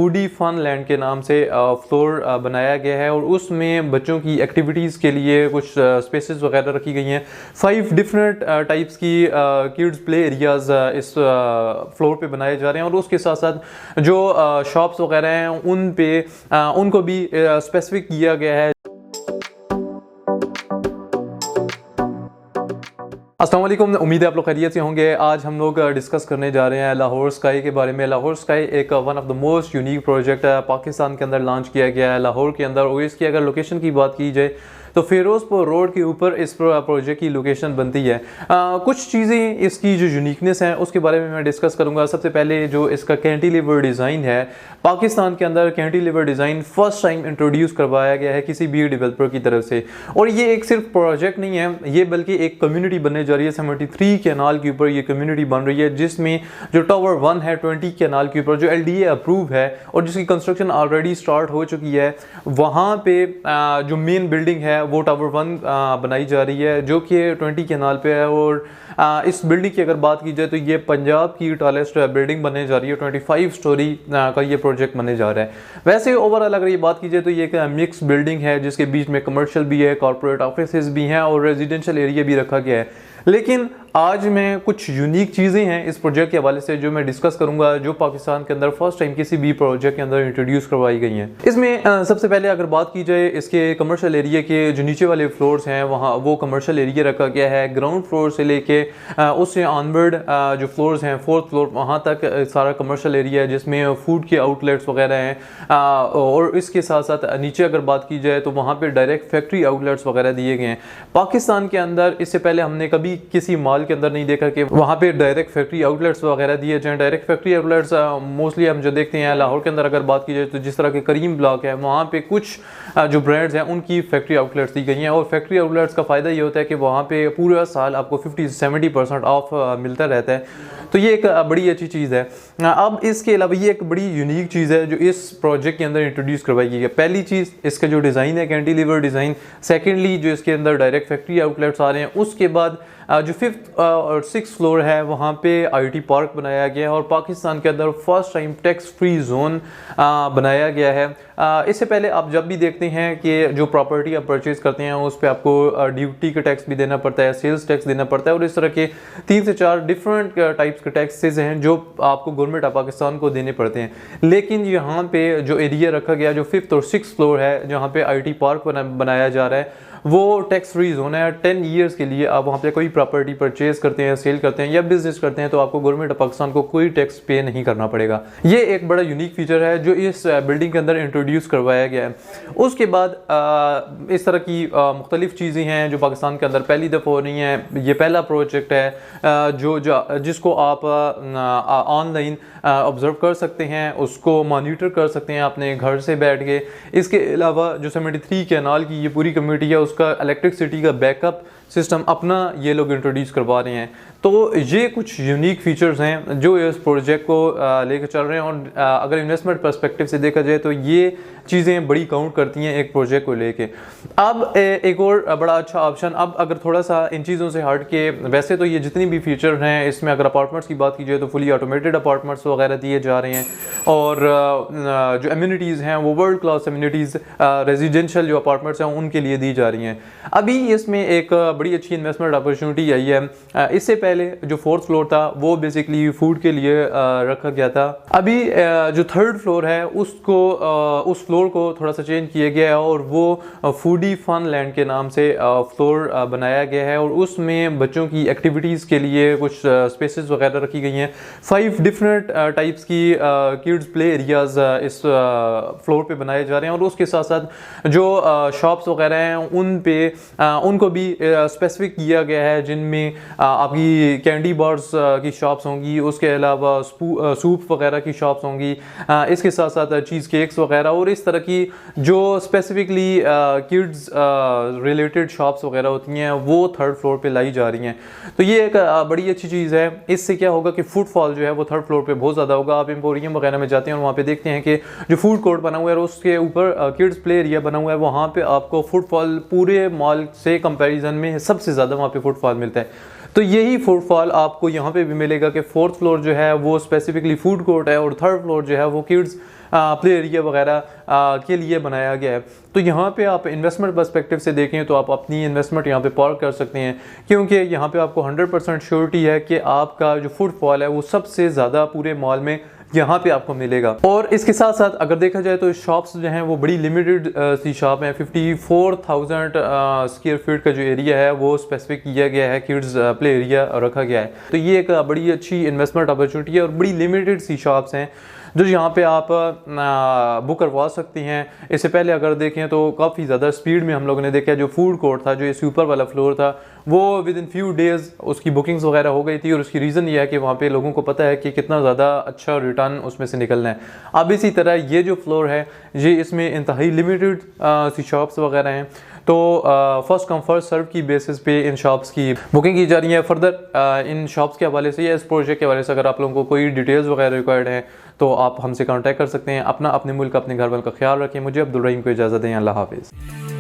Foodie fun land के नाम से फ्लोर बनाया गया है और उसमें बच्चों की एक्टिविटीज़ के लिए कुछ स्पेसेस वगैरह रखी गई हैं। 5 डिफरेंट टाइप्स की किड्स प्ले एरियाज़ इस फ्लोर पे बनाए जा रहे हैं और उसके साथ साथ जो शॉप्स वगैरह हैं उन पे उनको भी स्पेसिफिक किया गया है। अस्सलाम वालेकुम, उम्मीद है आप लोग खैरियत से होंगे। आज हम लोग डिस्कस करने जा रहे हैं लाहौर स्काई के बारे में। लाहौर स्काई एक one of the most unique project है, पाकिस्तान के अंदर लॉन्च किया गया है लाहौर के अंदर। और इसकी अगर लोकेशन की बात की जाए तो फिरोजपुर रोड के ऊपर इस प्रोजेक्ट की लोकेशन बनती है। कुछ चीज़ें इसकी जो यूनिकनेस है उसके बारे में मैं डिस्कस करूंगा। सबसे पहले जो इसका कैंटिलीवर डिज़ाइन है, पाकिस्तान के अंदर cantilever design first time introduce करवाया गया है किसी भी डेवलपर की तरफ से। और ये एक सिर्फ प्रोजेक्ट नहीं है, ये बल्कि एक कम्युनिटी बनने जा रही है। 73 कैनाल के ऊपर ये कम्युनिटी बन रही है, जिसमें जो टावर 1 है 20 कैनाल के ऊपर जो LDA अप्रूव है और जिसकी कंस्ट्रक्शन ऑलरेडी स्टार्ट हो चुकी है, वहाँ पे जो मेन बिल्डिंग है वो टावर 1 बनाई जा रही है जो कि 20 कैनाल पे है। और इस बिल्डिंग की अगर बात की जाए तो ये पंजाब की टॉलेस्ट बिल्डिंग बनने जा रही है। 25 स्टोरी का ये प्रोजेक्ट बनने जा रहा है। वैसे ओवरऑल अगर ये बात की जाए तो ये एक मिक्स बिल्डिंग है जिसके बीच में कमर्शियल भी है, कॉर्पोरेट ऑफिसेज भी हैं और रेजिडेंशियल एरिया भी रखा गया है। लेकिन आज मैं कुछ यूनिक चीज़ें हैं इस प्रोजेक्ट के हवाले से जो मैं डिस्कस करूंगा, जो पाकिस्तान के अंदर फर्स्ट टाइम किसी भी प्रोजेक्ट के अंदर इंट्रोड्यूस करवाई गई हैं। इसमें सबसे पहले अगर बात की जाए इसके कमर्शियल एरिया के जो नीचे वाले फ्लोर्स हैं वहाँ वो कमर्शियल एरिया रखा गया है। ग्राउंड फ्लोर से लेके उससे ऑनवर्ड जो फ्लोर्स हैं 4th फ्लोर वहाँ तक सारा कमर्शियल एरिया है जिसमें फूड के आउटलेट्स वगैरह हैं। और इसके साथ साथ नीचे अगर बात की जाए तो वहाँ पर डायरेक्ट फैक्ट्री आउटलेट्स वगैरह दिए गए हैं। पाकिस्तान के अंदर इससे पहले हमने कभी किसी मॉल के अंदर नहीं देखा कि वहाँ पे डायरेक्ट फैक्ट्री आउटलेट्स वगैरह दिए जाएं। डायरेक्ट फैक्ट्री आउटलेट्स मोस्टली हम जो देखते हैं लाहौर के अंदर अगर बात की जाए तो जिस तरह के करीम ब्लॉक है वहाँ पे कुछ जो ब्रांड्स हैं उनकी फैक्ट्री आउटलेट्स दी गई हैं। और फैक्ट्री आउटलेट्स का फ़ायदा ये होता है कि वहाँ पे पूरा साल आपको 50-70% ऑफ मिलता रहता है, तो ये एक बड़ी अच्छी चीज़ है। अब इसके अलावा ये एक बड़ी यूनिक चीज़ है जो इस प्रोजेक्ट के अंदर इंट्रोड्यूस करवाई गई है। पहली चीज़ इसका जो डिज़ाइन है कैंटिलीवर डिज़ाइन, सेकेंडली जो इसके अंदर डायरेक्ट फैक्ट्री आउटलेट्स आ रहे हैं। उसके बाद जो 5th और 6th फ्लोर है वहाँ पे IT पार्क बनाया गया है और पाकिस्तान के अंदर first time tax free zone बनाया गया है। इससे पहले आप जब भी देखते हैं कि जो प्रॉपर्टी आप परचेज करते हैं उस पर आपको ड्यूटी का टैक्स भी देना पड़ता है, सेल्स टैक्स देना पड़ता है और इस तरह के 3 से 4 डिफरेंट टाइप्स के टैक्सेस हैं जो आपको गवर्नमेंट ऑफ पाकिस्तान को देने पड़ते हैं। लेकिन यहाँ पे जो एरिया रखा गया जो 5th और 6th फ्लोर है जहाँ पे IT पार्क बनाया जा रहा है वो टैक्स फ्री जोन है। 10 ईयर्स के लिए आप वहाँ पे कोई प्रॉपर्टी परचेज करते हैं, सेल करते हैं या बिजनेस करते हैं तो आपको गवर्नमेंट ऑफ पाकिस्तान को कोई टैक्स पे नहीं करना पड़ेगा। ये एक बड़ा यूनिक फीचर है जो इस बिल्डिंग के अंदर इंट्रोड्यूस करवाया गया है। उसके बाद इस तरह की मुख्तलिफ चीज़ें हैं जो पाकिस्तान के अंदर पहली दफ़ा हो रही हैं। ये पहला प्रोजेक्ट है जिसको आप ऑनलाइन ऑब्जर्व कर सकते हैं, उसको मॉनिटर कर सकते हैं अपने घर से बैठ के। इसके अलावा जो 73 कैनाल की ये पूरी कम्युनिटी है उसका इलेक्ट्रिसिटी का बैकअप सिस्टम अपना ये लोग इंट्रोड्यूस करवा रहे हैं। तो ये कुछ यूनिक फीचर्स हैं जो इस प्रोजेक्ट को लेकर चल रहे हैं। और अगर इन्वेस्टमेंट पर्सपेक्टिव से देखा जाए तो ये चीज़ें बड़ी काउंट करती हैं एक प्रोजेक्ट को लेके। अब एक और बड़ा अच्छा ऑप्शन, अब अगर थोड़ा सा इन चीज़ों से हट के, वैसे तो ये जितनी भी फीचर हैं इसमें अगर अपार्टमेंट्स की बात की जाए तो फुली ऑटोमेटेड अपार्टमेंट्स वगैरह दिए जा रहे हैं और जो एम्यूनिटीज़ हैं वो वर्ल्ड क्लास एम्यूनिटीज़ रेजिडेंशियल जो अपार्टमेंट्स हैं उनके लिए दी जा रही हैं। अभी इसमें एक बड़ी अच्छी इन्वेस्टमेंट अपॉर्चुनिटी आई है। इससे पहले जो 4th फ्लोर था वो बेसिकली फूड के लिए रखा गया था। अभी जो 3rd फ्लोर है उसको उस फ्लोर को थोड़ा सा चेंज किया गया है और वो फूडी फन लैंड के नाम से फ्लोर बनाया गया है और उसमें बच्चों की एक्टिविटीज़ के लिए कुछ स्पेसेस वगैरह रखी गई हैं। 5 डिफरेंट टाइप्स की किड्स प्ले एरियाज़ इस फ्लोर पे बनाए जा रहे हैं और उसके साथ साथ जो शॉप्स वगैरह हैं उन पे उनको भी स्पेसिफिक किया गया है, जिनमें आपकी कैंडी बार्स की शॉप्स होंगी, उसके अलावा सूप वगैरह की शॉप्स होंगी, इसके साथ साथ चीज़ केक्स वगैरह और इस तरह की जो स्पेसिफिकली किड्स रिलेटेड शॉप्स वगैरह होती हैं वो 3rd फ्लोर पे लाई जा रही हैं। तो ये एक बड़ी अच्छी चीज़ है। इससे क्या होगा कि फुटफॉल जो है वो 3rd फ्लोर पे बहुत ज़्यादा होगा। आप एम्पोरियम वगैरह में जाते हैं और वहाँ पे देखते हैं कि जो फूड कोर्ट बना हुआ है और उसके ऊपर किड्स प्ले एरिया बना हुआ है, वहाँ पे आपको फुटफॉल पूरे मॉल से कंपैरिजन में सबसे ज़्यादा वहाँ पे फुटफॉल मिलता है। तो यही फुटफॉल आपको यहाँ पे भी मिलेगा कि 4th फ्लोर जो है वो स्पेसिफिकली फूड कोर्ट है और 3rd फ्लोर जो है वो किड्स प्ले एरिया वगैरह के लिए बनाया गया है। तो यहाँ पे आप इन्वेस्टमेंट पर्सपेक्टिव से देखें तो आप अपनी इन्वेस्टमेंट यहाँ पे पार्क कर सकते हैं, क्योंकि यहाँ पे आपको 100% श्योरिटी है कि आपका जो फुटफॉल है वो सबसे ज़्यादा पूरे मॉल में यहाँ पे आपको मिलेगा। और इसके साथ साथ अगर देखा जाए तो शॉप्स जो हैं वो बड़ी लिमिटेड सी शॉप हैं। 54,000 स्क्वायर फीट का जो एरिया है वो स्पेसिफिक किया गया है, किड्स प्ले एरिया रखा गया है। तो ये एक बड़ी अच्छी इन्वेस्टमेंट अपॉर्चुनिटी है और बड़ी लिमिटेड सी शॉप्स हैं जो यहाँ पे आप बुक करवा सकती हैं। इससे पहले अगर देखें तो काफ़ी ज़्यादा स्पीड में हम लोगों ने देखा जो फूड कोर्ट था, जो ये ऊपर वाला फ्लोर था, वो विद इन फ्यू डेज़ उसकी बुकिंग्स वगैरह हो गई थी। और उसकी रीज़न ये है कि वहाँ पे लोगों को पता है कि कितना ज़्यादा अच्छा रिटर्न उसमें से निकलना है। अब इसी तरह ये जो फ्लोर है ये इसमें इंतहाई लिमिटेड सी शॉप्स वगैरह हैं। तो फर्स्ट कम फर्स्ट सर्व की बेसिस पे इन शॉप्स की बुकिंग की जा रही है। फर्दर इन शॉप्स के हवाले से या इस प्रोजेक्ट के हवाले से अगर आप लोगों को कोई डिटेल्स वगैरह रिक्वायर्ड हैं तो आप हमसे कांटेक्ट कर सकते हैं। अपने मुल्क अपने घर वालों का ख्याल रखें। मुझे अब्दुल रहीम को इजाज़त दें। अल्लाह हाफिज़।